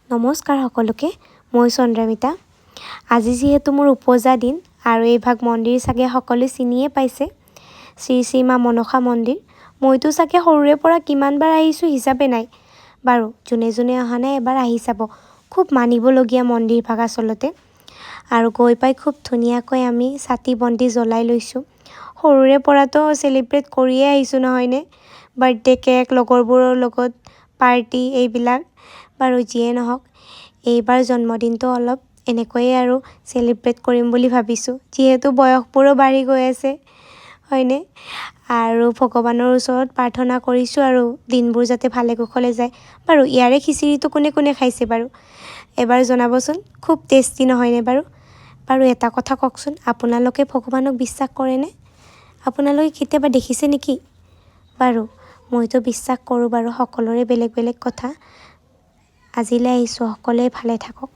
নমস্কাৰ সকলোকে, মই চন্দ্ৰমিতা। আজি যিহেতু মোৰ উপজা দিন আৰু এই ভাগ মন্দিৰ চাগে সকলোৱে চিনিয়ে পাইছে, শ্ৰী শ্ৰী মা মনসা মন্দিৰ। মইতো চাগে সৰুৰে পৰা কিমানবাৰ আহিছোঁ হিচাপে নাই। বাৰু যোনে যোনে অহা নাই এবাৰ আহি চাব। খুব মানিবলগীয়া মন্দিৰ ভাগ আচলতে। আৰু গৈ পাই খুব ধুনীয়াকৈ আমি চাকি বন্তি জ্বলাই লৈছোঁ। সৰুৰে পৰাতো চেলিব্ৰেট কৰিয়ে আহিছোঁ নহয়নে? বাৰ্থডে কেক, লগৰবোৰৰ লগত পাৰ্টি এইবিলাক। বাৰু যিয়ে নহওক, এইবাৰ জন্মদিনটো অলপ এনেকৈয়ে আৰু চেলিব্ৰেট কৰিম বুলি ভাবিছোঁ। যিহেতু বয়সবোৰো বাঢ়ি গৈ আছে, হয়নে? আৰু ভগৱানৰ ওচৰত প্ৰাৰ্থনা কৰিছোঁ আৰু দিনবোৰ যাতে ভালে কুশলে যায়। বাৰু ইয়াৰে খিচিৰিটো কোনে কোনে খাইছে বাৰু? এবাৰ জনাবচোন। খুব টেষ্টি নহয়নে বাৰু? বাৰু এটা কথা কওকচোন, আপোনালোকে ভগৱানক বিশ্বাস কৰেনে? আপোনালোকে কেতিয়াবা দেখিছে নেকি? বাৰু মইতো বিশ্বাস কৰোঁ বাৰু, সকলোৰে বেলেগ বেলেগ কথা। আজিলৈ আহিছোঁ, সকলোৱে ভালে থাকক।